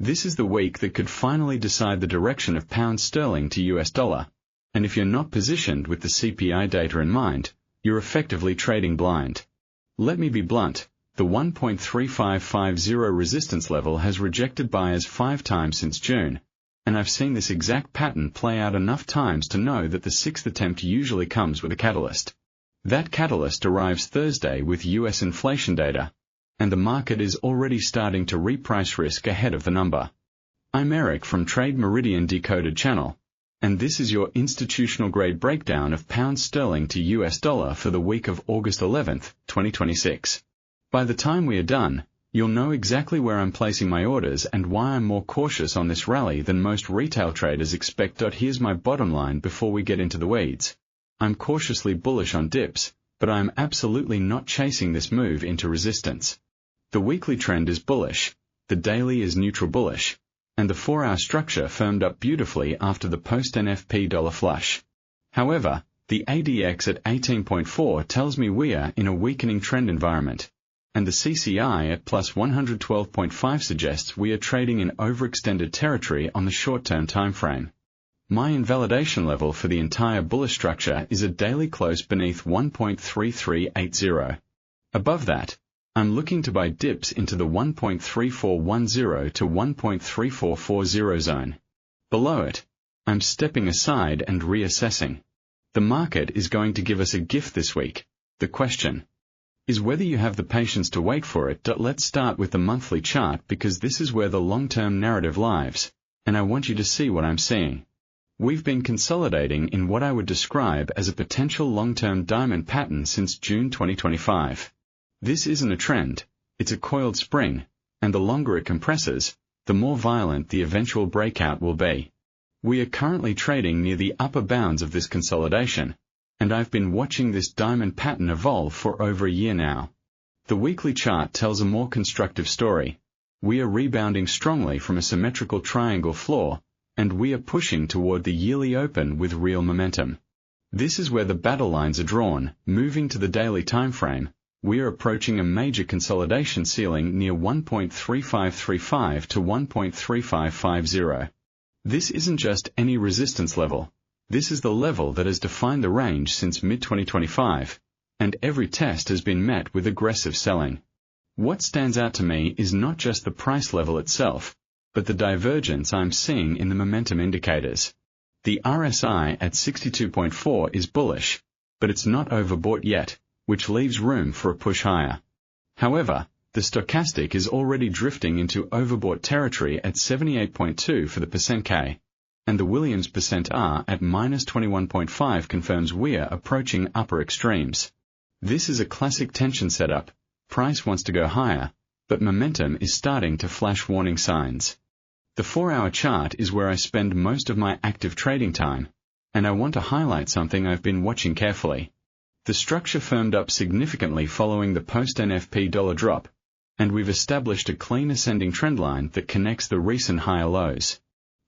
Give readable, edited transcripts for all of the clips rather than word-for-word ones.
This is the week that could finally decide the direction of pound sterling to US dollar. And if you're not positioned with the CPI data in mind, you're effectively trading blind. Let me be blunt, the 1.3550 resistance level has rejected buyers 5 times since June, and I've seen this exact pattern play out enough times to know that the 6th attempt usually comes with a catalyst. That catalyst arrives Thursday with US inflation data, and the market is already starting to reprice risk ahead of the number. I'm Eric from Trade Meridian Decoded Channel, and this is your institutional-grade breakdown of pound sterling to US dollar for the week of August 11th, 2026. By the time we are done, you'll know exactly where I'm placing my orders and why I'm more cautious on this rally than most retail traders expect. Here's my bottom line before we get into the weeds. I'm cautiously bullish on dips, but I'm absolutely not chasing this move into resistance. The weekly trend is bullish, the daily is neutral bullish, and the 4-hour structure firmed up beautifully after the post-NFP dollar flush. However, the ADX at 18.4 tells me we are in a weakening trend environment, and the CCI at plus 112.5 suggests we are trading in overextended territory on the short-term timeframe. My invalidation level for the entire bullish structure is a daily close beneath 1.3380. Above that, I'm looking to buy dips into the 1.3410 to 1.3440 zone. Below it, I'm stepping aside and reassessing. The market is going to give us a gift this week. The question is whether you have the patience to wait for it. Let's start with the monthly chart because this is where the long-term narrative lives, and I want you to see what I'm seeing. We've been consolidating in what I would describe as a potential long-term diamond pattern since June 2025. This isn't a trend, it's a coiled spring, and the longer it compresses, the more violent the eventual breakout will be. We are currently trading near the upper bounds of this consolidation, and I've been watching this diamond pattern evolve for over a year now. The weekly chart tells a more constructive story. We are rebounding strongly from a symmetrical triangle floor, and we are pushing toward the yearly open with real momentum. This is where the battle lines are drawn. Moving to the daily timeframe, we are approaching a major consolidation ceiling near 1.3535 to 1.3550. This isn't just any resistance level. This is the level that has defined the range since mid-2025, and every test has been met with aggressive selling. What stands out to me is not just the price level itself, but the divergence I'm seeing in the momentum indicators. The RSI at 62.4 is bullish, but it's not overbought yet, which leaves room for a push higher. However, the stochastic is already drifting into overbought territory at 78.2 for the %K, and the Williams %R at minus 21.5 confirms we're approaching upper extremes. This is a classic tension setup. Price wants to go higher, but momentum is starting to flash warning signs. The 4-hour chart is where I spend most of my active trading time, and I want to highlight something I've been watching carefully. The structure firmed up significantly following the post-NFP dollar drop, and we've established a clean ascending trendline that connects the recent higher lows.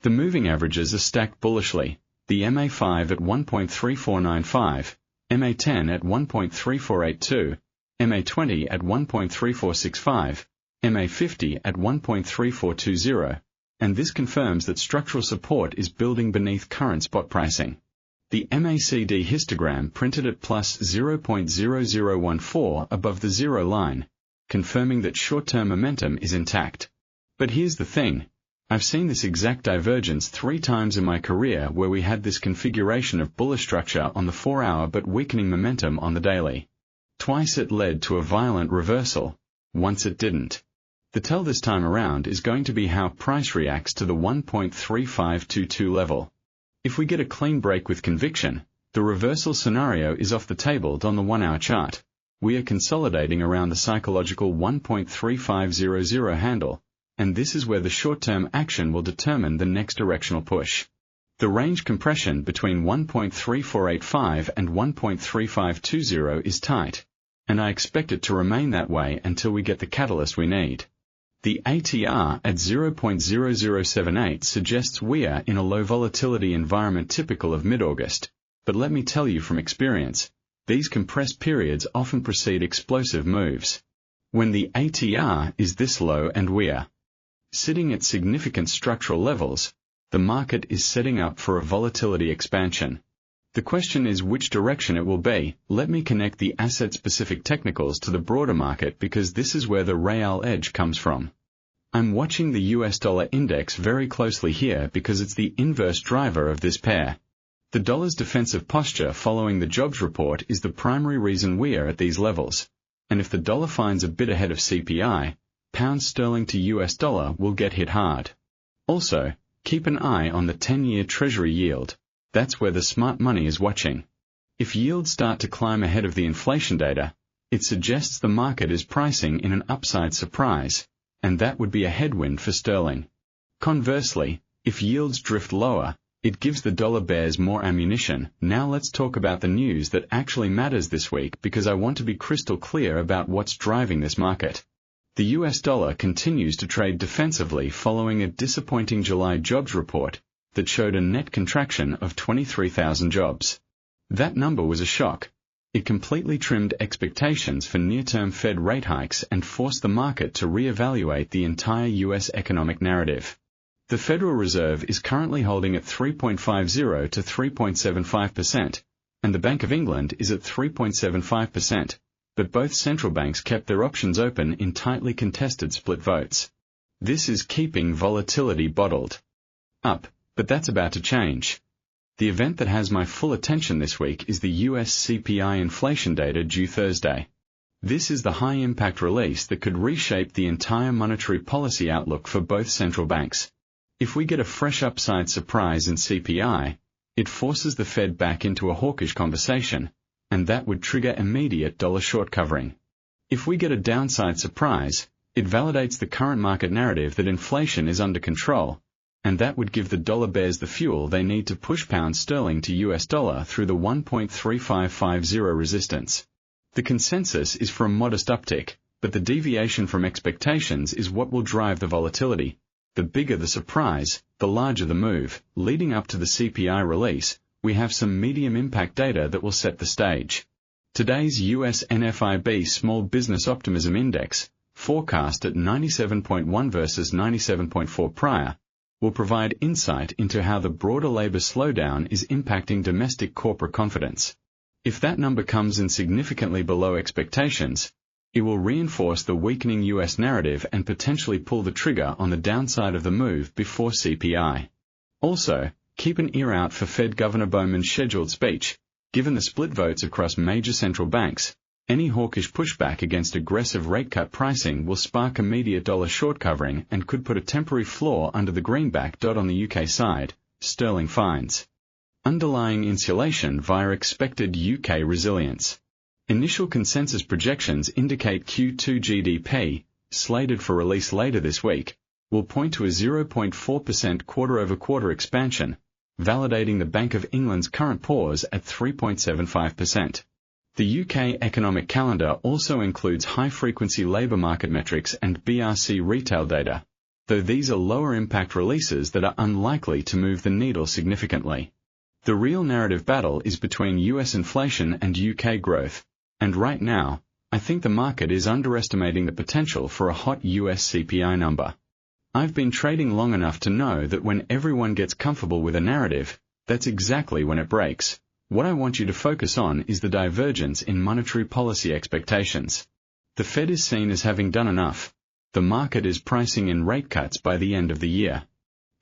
The moving averages are stacked bullishly, the MA5 at 1.3495, MA10 at 1.3482, MA20 at 1.3465, MA50 at 1.3420, and this confirms that structural support is building beneath current spot pricing. The MACD histogram printed at plus 0.0014 above the zero line, confirming that short-term momentum is intact. But here's the thing, I've seen this exact divergence 3 times in my career where we had this configuration of bullish structure on the 4-hour but weakening momentum on the daily. Twice it led to a violent reversal, once it didn't. The tell this time around is going to be how price reacts to the 1.3522 level. If we get a clean break with conviction, the reversal scenario is off the table on the 1-hour chart. We are consolidating around the psychological 1.3500 handle, and this is where the short-term action will determine the next directional push. The range compression between 1.3485 and 1.3520 is tight, and I expect it to remain that way until we get the catalyst we need. The ATR at 0.0078 suggests we are in a low volatility environment typical of mid-August, but let me tell you from experience, these compressed periods often precede explosive moves. When the ATR is this low and we are Sitting at significant structural levels, the market is setting up for a volatility expansion. The question is which direction it will be. Let me connect the asset-specific technicals to the broader market because this is where the real edge comes from. I'm watching the US dollar index very closely here because it's the inverse driver of this pair. The dollar's defensive posture following the jobs report is the primary reason we are at these levels. And if the dollar finds a bit ahead of CPI, pound sterling to US dollar will get hit hard. Also, keep an eye on the 10-year Treasury yield. That's where the smart money is watching. If yields start to climb ahead of the inflation data, it suggests the market is pricing in an upside surprise, and that would be a headwind for sterling. Conversely, if yields drift lower, it gives the dollar bears more ammunition. Now let's talk about the news that actually matters this week because I want to be crystal clear about what's driving this market. The US dollar continues to trade defensively following a disappointing July jobs report that showed a net contraction of 23,000 jobs. That number was a shock. It completely trimmed expectations for near-term Fed rate hikes and forced the market to reevaluate the entire US economic narrative. The Federal Reserve is currently holding at 3.50 to 3.75%, and the Bank of England is at 3.75%, but both central banks kept their options open in tightly contested split votes. This is keeping volatility bottled up. But that's about to change. The event that has my full attention this week is the USCPI inflation data due Thursday. This is the high-impact release that could reshape the entire monetary policy outlook for both central banks. If we get a fresh upside surprise in CPI, it forces the Fed back into a hawkish conversation, and that would trigger immediate dollar short covering. If we get a downside surprise, it validates the current market narrative that inflation is under control, and that would give the dollar bears the fuel they need to push pound sterling to US dollar through the 1.3550 resistance. The consensus is for a modest uptick, but the deviation from expectations is what will drive the volatility. The bigger the surprise, the larger the move. Leading up to the CPI release, we have some medium impact data that will set the stage. Today's US NFIB Small Business Optimism Index, forecast at 97.1 versus 97.4 prior, will provide insight into how the broader labor slowdown is impacting domestic corporate confidence. If that number comes in significantly below expectations, it will reinforce the weakening US narrative and potentially pull the trigger on the downside of the move before CPI. Also, keep an ear out for Fed Governor Bowman's scheduled speech. Given the split votes across major central banks, any hawkish pushback against aggressive rate cut pricing will spark immediate dollar short covering and could put a temporary floor under the greenback dot on the UK side. Sterling finds underlying insulation via expected UK resilience. Initial consensus projections indicate Q2 GDP, slated for release later this week, will point to a 0.4% quarter-over-quarter expansion, validating the Bank of England's current pause at 3.75%. The UK economic calendar also includes high-frequency labour market metrics and BRC retail data, though these are lower-impact releases that are unlikely to move the needle significantly. The real narrative battle is between US inflation and UK growth, and right now, I think the market is underestimating the potential for a hot US CPI number. I've been trading long enough to know that when everyone gets comfortable with a narrative, that's exactly when it breaks. What I want you to focus on is the divergence in monetary policy expectations. The Fed is seen as having done enough. The market is pricing in rate cuts by the end of the year.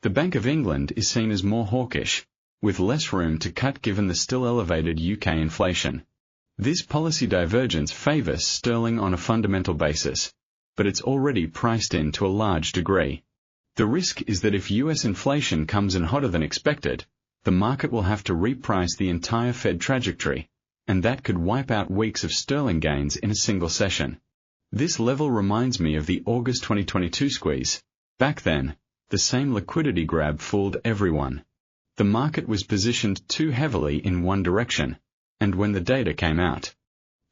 The Bank of England is seen as more hawkish, with less room to cut given the still elevated UK inflation. This policy divergence favors sterling on a fundamental basis, but it's already priced in to a large degree. The risk is that if US inflation comes in hotter than expected, the market will have to reprice the entire Fed trajectory, and that could wipe out weeks of sterling gains in a single session. This level reminds me of the August 2022 squeeze. Back then, the same liquidity grab fooled everyone. The market was positioned too heavily in one direction, and when the data came out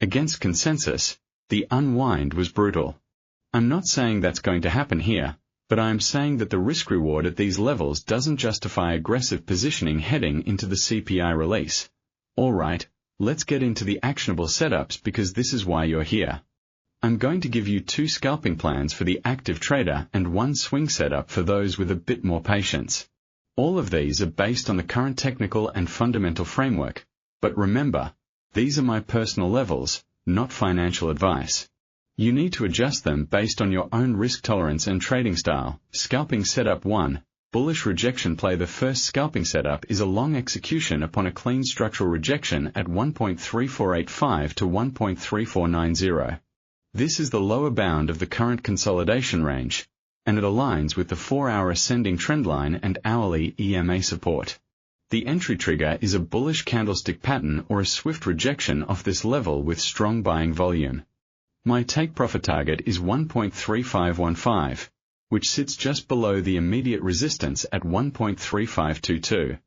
against consensus, the unwind was brutal. I'm not saying that's going to happen here, but I am saying that the risk-reward at these levels doesn't justify aggressive positioning heading into the CPI release. Alright, let's get into the actionable setups because this is why you're here. I'm going to give you 2 scalping plans for the active trader and 1 swing setup for those with a bit more patience. All of these are based on the current technical and fundamental framework, but remember, these are my personal levels, not financial advice. You need to adjust them based on your own risk tolerance and trading style. Scalping Setup 1. Bullish rejection play. The first scalping setup is a long execution upon a clean structural rejection at 1.3485 to 1.3490. This is the lower bound of the current consolidation range, and it aligns with the 4-hour ascending trendline and hourly EMA support. The entry trigger is a bullish candlestick pattern or a swift rejection off this level with strong buying volume. My take profit target is 1.3515, which sits just below the immediate resistance at 1.3522.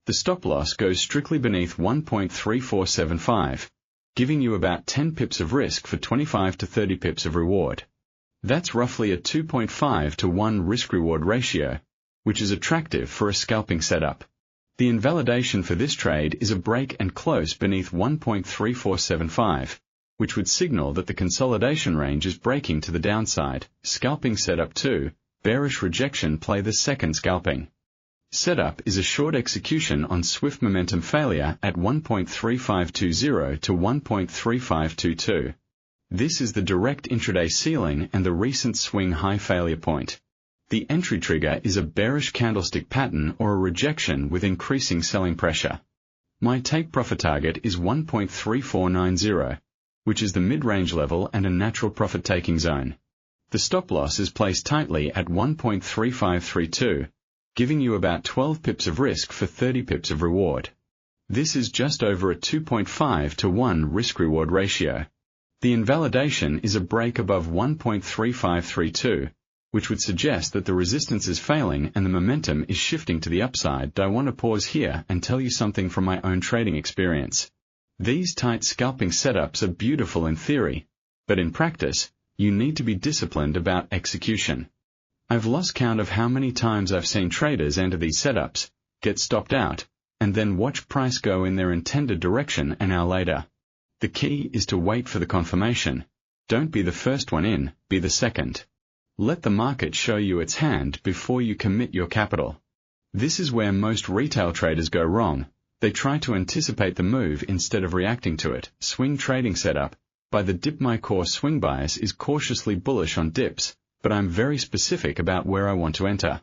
The stop loss goes strictly beneath 1.3475, giving you about 10 pips of risk for 25 to 30 pips of reward. That's roughly a 2.5 to 1 risk-reward ratio, which is attractive for a scalping setup. The invalidation for this trade is a break and close beneath 1.3475, which would signal that the consolidation range is breaking to the downside. Scalping Setup 2, bearish rejection play. The second scalping setup is a short execution on swift momentum failure at 1.3520 to 1.3522. This is the direct intraday ceiling and the recent swing high failure point. The entry trigger is a bearish candlestick pattern or a rejection with increasing selling pressure. My take profit target is 1.3490, which is the mid-range level and a natural profit-taking zone. The stop loss is placed tightly at 1.3532, giving you about 12 pips of risk for 30 pips of reward. This is just over a 2.5 to 1 risk-reward ratio. The invalidation is a break above 1.3532, which would suggest that the resistance is failing and the momentum is shifting to the upside. I want to pause here and tell you something from my own trading experience. These tight scalping setups are beautiful in theory, but in practice, you need to be disciplined about execution. I've lost count of how many times I've seen traders enter these setups, get stopped out, and then watch price go in their intended direction an hour later. The key is to wait for the confirmation. Don't be the first one in, be the second. Let the market show you its hand before you commit your capital. This is where most retail traders go wrong. They try to anticipate the move instead of reacting to it. Swing trading setup. By the dip, my core swing bias is cautiously bullish on dips, but I'm very specific about where I want to enter.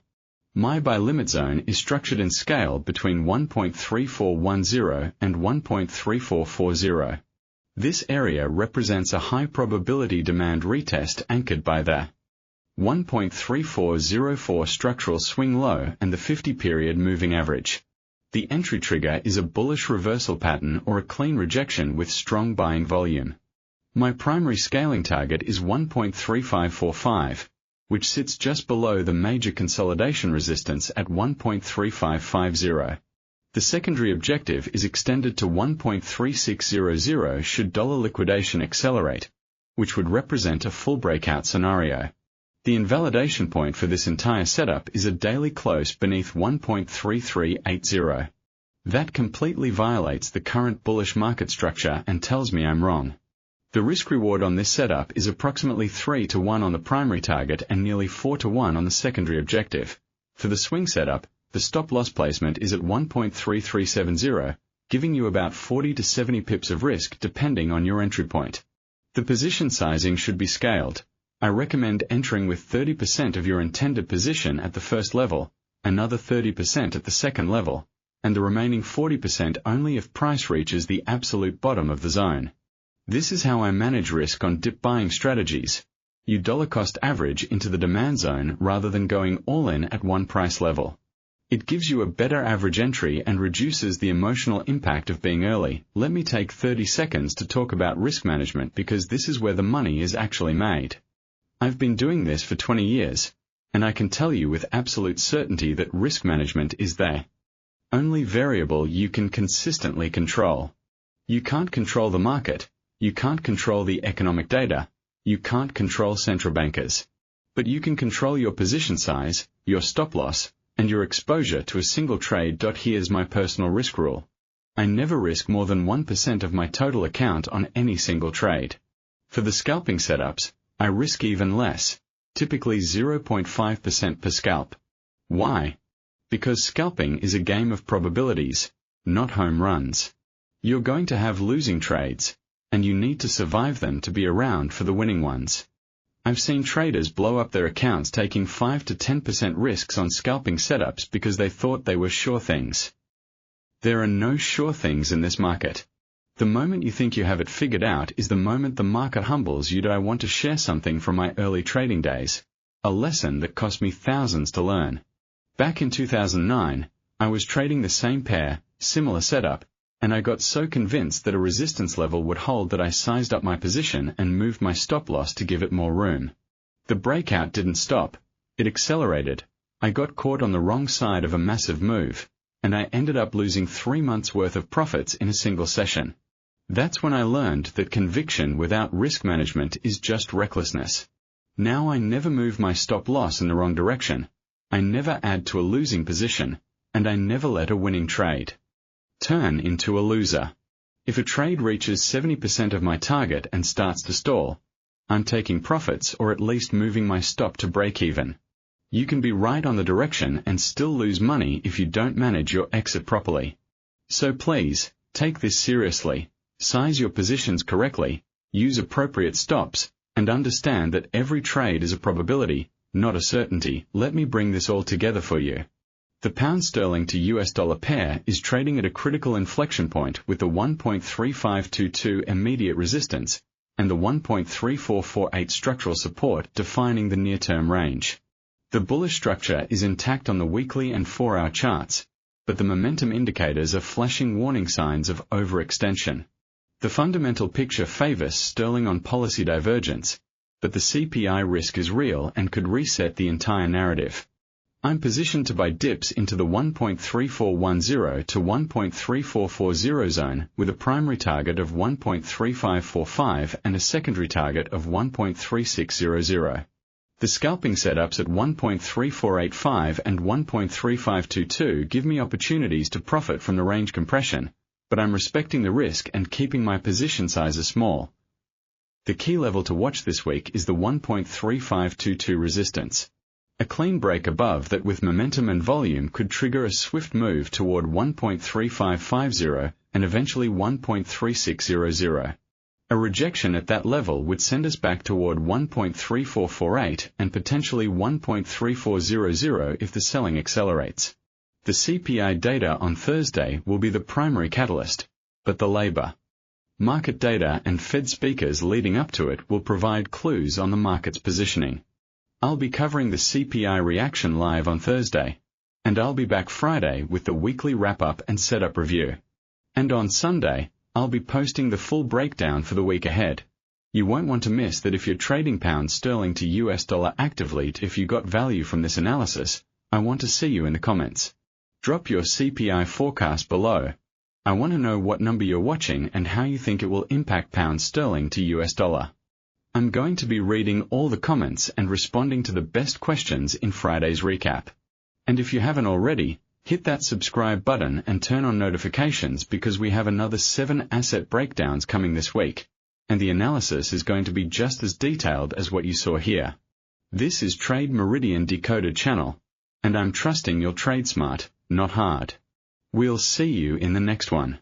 My buy limit zone is structured in scale between 1.3410 and 1.3440. This area represents a high probability demand retest anchored by the 1.3404 structural swing low and the 50-period moving average. The entry trigger is a bullish reversal pattern or a clean rejection with strong buying volume. My primary scaling target is 1.3545, which sits just below the major consolidation resistance at 1.3550. The secondary objective is extended to 1.3600 should dollar liquidation accelerate, which would represent a full breakout scenario. The invalidation point for this entire setup is a daily close beneath 1.3380. That completely violates the current bullish market structure and tells me I'm wrong. The risk-reward on this setup is approximately 3 to 1 on the primary target and nearly 4 to 1 on the secondary objective. For the swing setup, the stop-loss placement is at 1.3370, giving you about 40 to 70 pips of risk depending on your entry point. The position sizing should be scaled. I recommend entering with 30% of your intended position at the first level, another 30% at the second level, and the remaining 40% only if price reaches the absolute bottom of the zone. This is how I manage risk on dip buying strategies. You dollar cost average into the demand zone rather than going all in at one price level. It gives you a better average entry and reduces the emotional impact of being early. Let me take 30 seconds to talk about risk management because this is where the money is actually made. I've been doing this for 20 years, and I can tell you with absolute certainty that risk management is the only variable you can consistently control. You can't control the market, you can't control the economic data, you can't control central bankers. But you can control your position size, your stop loss, and your exposure to a single trade. Here's my personal risk rule. I never risk more than 1% of my total account on any single trade. For the scalping setups, I risk even less, typically 0.5% per scalp. Why? Because scalping is a game of probabilities, not home runs. You're going to have losing trades, and you need to survive them to be around for the winning ones. I've seen traders blow up their accounts taking 5 to 10% risks on scalping setups because they thought they were sure things. There are no sure things in this market. The moment you think you have it figured out is the moment the market humbles you. I want to share something from my early trading days, a lesson that cost me thousands to learn. Back in 2009, I was trading the same pair, similar setup, and I got so convinced that a resistance level would hold that I sized up my position and moved my stop loss to give it more room. The breakout didn't stop, it accelerated. I got caught on the wrong side of a massive move, and I ended up losing 3 months' worth of profits in a single session. That's when I learned that conviction without risk management is just recklessness. Now I never move my stop loss in the wrong direction, I never add to a losing position, and I never let a winning trade turn into a loser. If a trade reaches 70% of my target and starts to stall, I'm taking profits or at least moving my stop to break even. You can be right on the direction and still lose money if you don't manage your exit properly. So please, take this seriously, size your positions correctly, use appropriate stops, and understand that every trade is a probability, not a certainty. Let me bring this all together for you. The pound sterling to US dollar pair is trading at a critical inflection point with the 1.3522 immediate resistance and the 1.3448 structural support defining the near-term range. The bullish structure is intact on the weekly and 4-hour charts, but the momentum indicators are flashing warning signs of overextension. The fundamental picture favors sterling on policy divergence, but the CPI risk is real and could reset the entire narrative. I'm positioned to buy dips into the 1.3410 to 1.3440 zone with a primary target of 1.3545 and a secondary target of 1.3600. The scalping setups at 1.3485 and 1.3522 give me opportunities to profit from the range compression, but I'm respecting the risk and keeping my position sizes small. The key level to watch this week is the 1.3522 resistance. A clean break above that with momentum and volume could trigger a swift move toward 1.3550 and eventually 1.3600. A rejection at that level would send us back toward 1.3448 and potentially 1.3400 if the selling accelerates. The CPI data on Thursday will be the primary catalyst, but the labor market data and Fed speakers leading up to it will provide clues on the market's positioning. I'll be covering the CPI reaction live on Thursday, and I'll be back Friday with the weekly wrap-up and setup review. And on Sunday, I'll be posting the full breakdown for the week ahead. You won't want to miss that if you're trading pound sterling to US dollar actively. If you got value from this analysis, I want to see you in the comments. Drop your CPI forecast below. I want to know what number you're watching and how you think it will impact pound sterling to US dollar. I'm going to be reading all the comments and responding to the best questions in Friday's recap. And if you haven't already, hit that subscribe button and turn on notifications because we have another 7 asset breakdowns coming this week, and the analysis is going to be just as detailed as what you saw here. This is Trade Meridian Decoded Channel, and I'm trusting you'll trade smart, not hard. We'll see you in the next one.